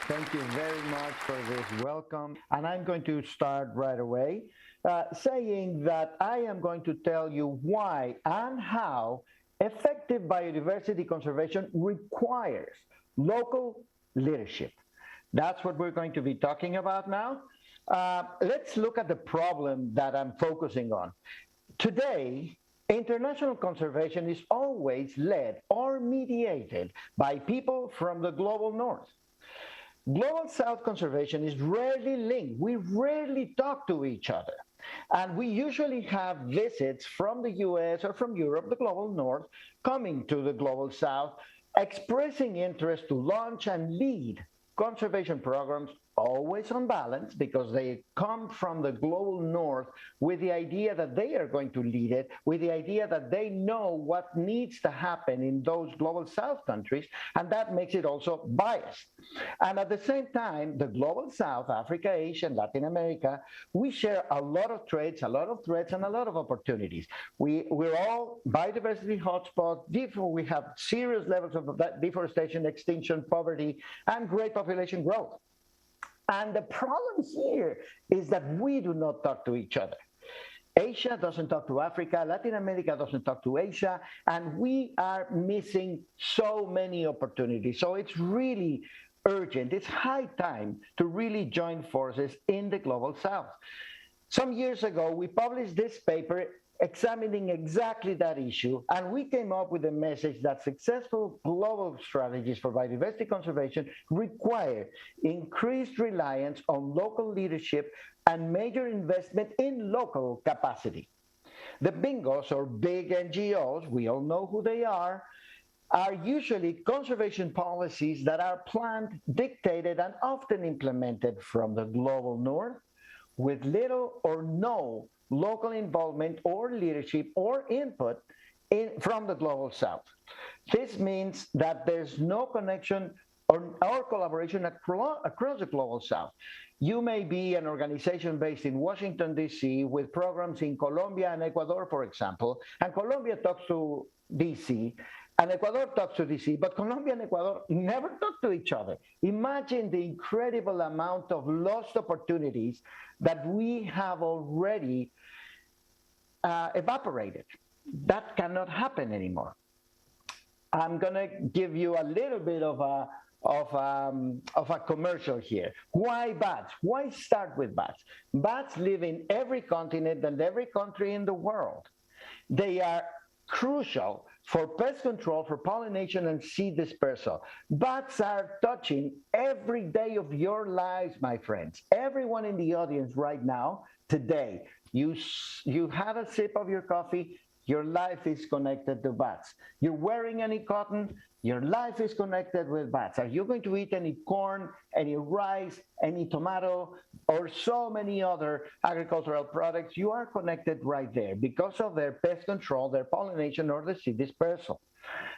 Thank you very much for this welcome. And I'm going to start right away saying that I am going to tell you why and how effective biodiversity conservation requires local leadership. That's what we're going to be talking about now. Let's look at the problem that I'm focusing on. Today, international conservation is always led or mediated by people from the global north. Global South conservation is rarely linked. We rarely talk to each other. And we usually have visits from the US or from Europe, the global north, coming to the global south, expressing interest to launch and lead conservation programs, always on balance, because they come from the global north with the idea that they are going to lead it, with the idea that they know what needs to happen in those global south countries, and that makes it also biased. And at the same time, the global south, Africa, Asia, and Latin America, we share a lot of traits, a lot of threats, and a lot of opportunities. We're all biodiversity hotspots. We have serious levels of deforestation, extinction, poverty, and great population growth. And the problem here is that we do not talk to each other. Asia doesn't talk to Africa, Latin America doesn't talk to Asia, and we are missing so many opportunities. So it's really urgent. It's high time to really join forces in the global south. Some years ago, we published this paper examining exactly that issue, and we came up with a message that successful global strategies for biodiversity conservation require increased reliance on local leadership and major investment in local capacity. The bingos, or big NGOs, we all know who they are usually conservation policies that are planned, dictated, and often implemented from the global north with little or no local involvement or leadership or input from the global south. This means that there's no connection or collaboration across the global south. You may be an organization based in Washington, D.C., with programs in Colombia and Ecuador, for example, and Colombia talks to D.C., and Ecuador talks to DC, but Colombia and Ecuador never talk to each other. Imagine the incredible amount of lost opportunities that we have already evaporated. That cannot happen anymore. I'm going to give you a little bit of a commercial here. Why bats? Why start with bats? Bats live in every continent and every country in the world. They are crucial for pest control, for pollination, and seed dispersal. Bats are touching every day of your lives, my friends. Everyone in the audience right now, today, you have a sip of your coffee, your life is connected to bats. You're wearing any cotton, your life is connected with bats. Are you going to eat any corn, any rice, any tomato, or so many other agricultural products? You are connected right there because of their pest control, their pollination, or the seed dispersal.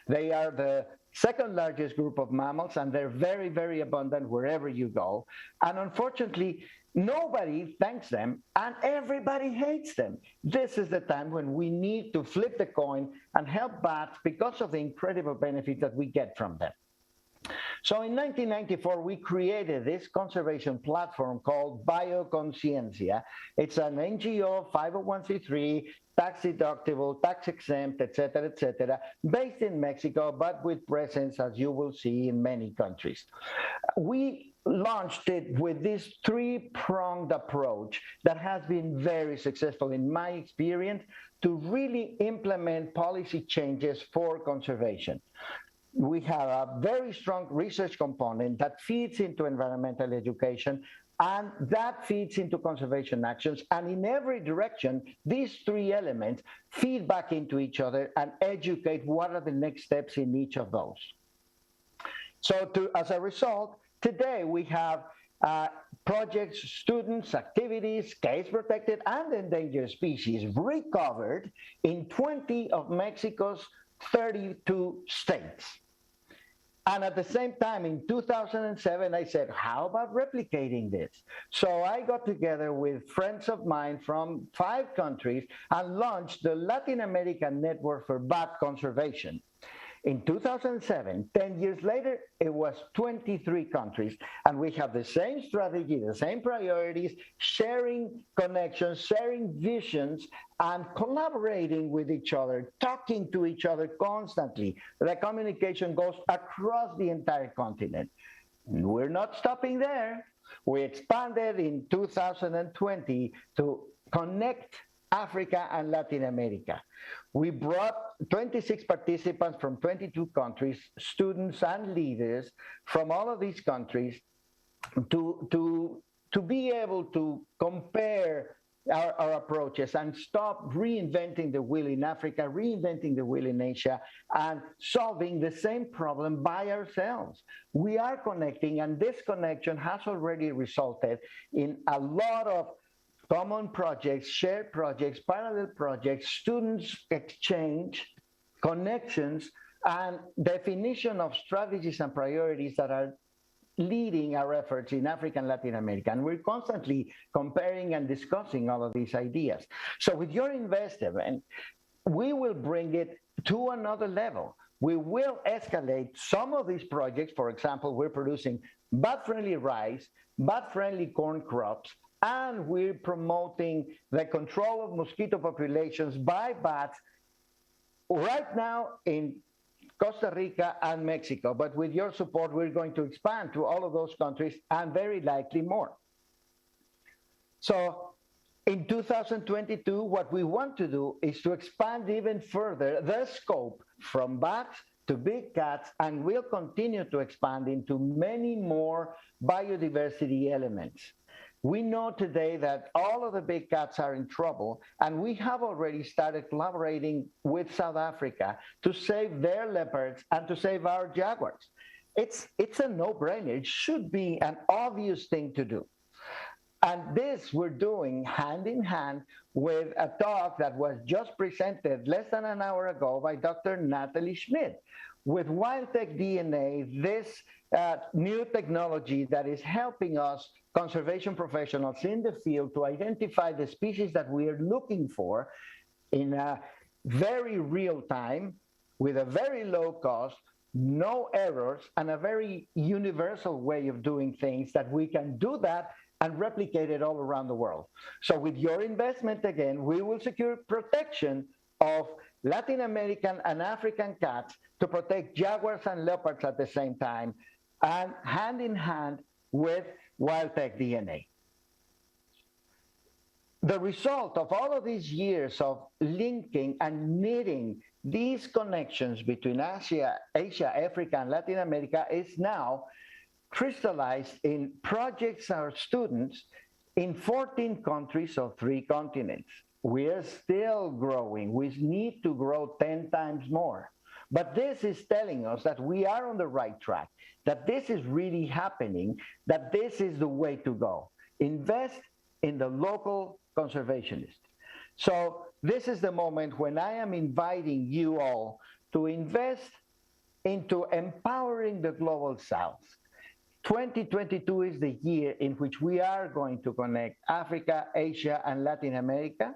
They are the second largest group of mammals, and they're very, very abundant wherever you go. And unfortunately, nobody thanks them, and everybody hates them. This is the time when we need to flip the coin and help bats because of the incredible benefits that we get from them. So in 1994, we created this conservation platform called BioConsciencia. It's an NGO, 501c3, tax deductible, tax exempt, et cetera, based in Mexico, but with presence, as you will see, in many countries. We launched it with this three-pronged approach that has been very successful in my experience to really implement policy changes for conservation. We have a very strong research component that feeds into environmental education, and that feeds into conservation actions. And in every direction, these three elements feed back into each other and educate what are the next steps in each of those. So as a result, today we have projects, students, activities, case protected and endangered species recovered in 20 of Mexico's 32 states. And at the same time, in 2007, I said, how about replicating this? So I got together with friends of mine from 5 countries and launched the Latin American Network for Bat Conservation. In 2007, 10 years later, it was 23 countries. And we have the same strategy, the same priorities, sharing connections, sharing visions, and collaborating with each other, talking to each other constantly. The communication goes across the entire continent. We're not stopping there. We expanded in 2020 to connect Africa and Latin America. We brought 26 participants from 22 countries, students and leaders from all of these countries to be able to compare our approaches and stop reinventing the wheel in Africa, reinventing the wheel in Asia, and solving the same problem by ourselves. We are connecting, and this connection has already resulted in a lot of common projects, shared projects, parallel projects, students exchange, connections, and definition of strategies and priorities that are leading our efforts in Africa and Latin America. And we're constantly comparing and discussing all of these ideas. So with your investment, we will bring it to another level. We will escalate some of these projects. For example, we're producing bat-friendly rice, bat-friendly corn crops, and we're promoting the control of mosquito populations by bats right now in Costa Rica and Mexico. But with your support, we're going to expand to all of those countries and very likely more. So in 2022, what we want to do is to expand even further the scope from bats to big cats, and we'll continue to expand into many more biodiversity elements. We know today that all of the big cats are in trouble, and we have already started collaborating with South Africa to save their leopards and to save our jaguars. It's a no-brainer. It should be an obvious thing to do. And this we're doing hand in hand with a talk that was just presented less than an hour ago by Dr. Natalie Schmidt. With WildTech DNA, this new technology that is helping us, conservation professionals in the field, to identify the species that we are looking for in a very real time, with a very low cost, no errors, and a very universal way of doing things, that we can do that and replicate it all around the world. So with your investment, again, we will secure protection of Latin American and African cats to protect jaguars and leopards at the same time, and hand in hand with WildTech DNA. The result of all of these years of linking and knitting these connections between Asia, Africa, and Latin America is now crystallized in projects our students in 14 countries of 3 continents. We are still growing. We need to grow 10 times more. But this is telling us that we are on the right track, that this is really happening, that this is the way to go. Invest in the local conservationist. So this is the moment when I am inviting you all to invest into empowering the Global South. 2022 is the year in which we are going to connect Africa, Asia, and Latin America.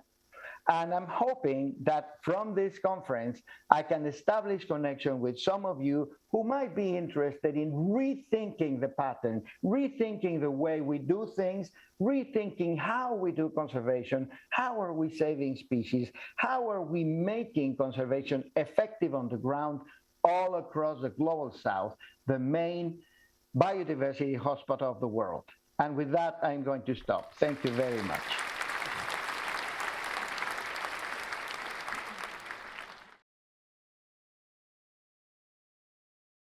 And I'm hoping that from this conference, I can establish connection with some of you who might be interested in rethinking the pattern, rethinking the way we do things, rethinking how we do conservation, how are we saving species, how are we making conservation effective on the ground all across the Global South, the main biodiversity hotspot of the world. And with that, I'm going to stop. Thank you very much.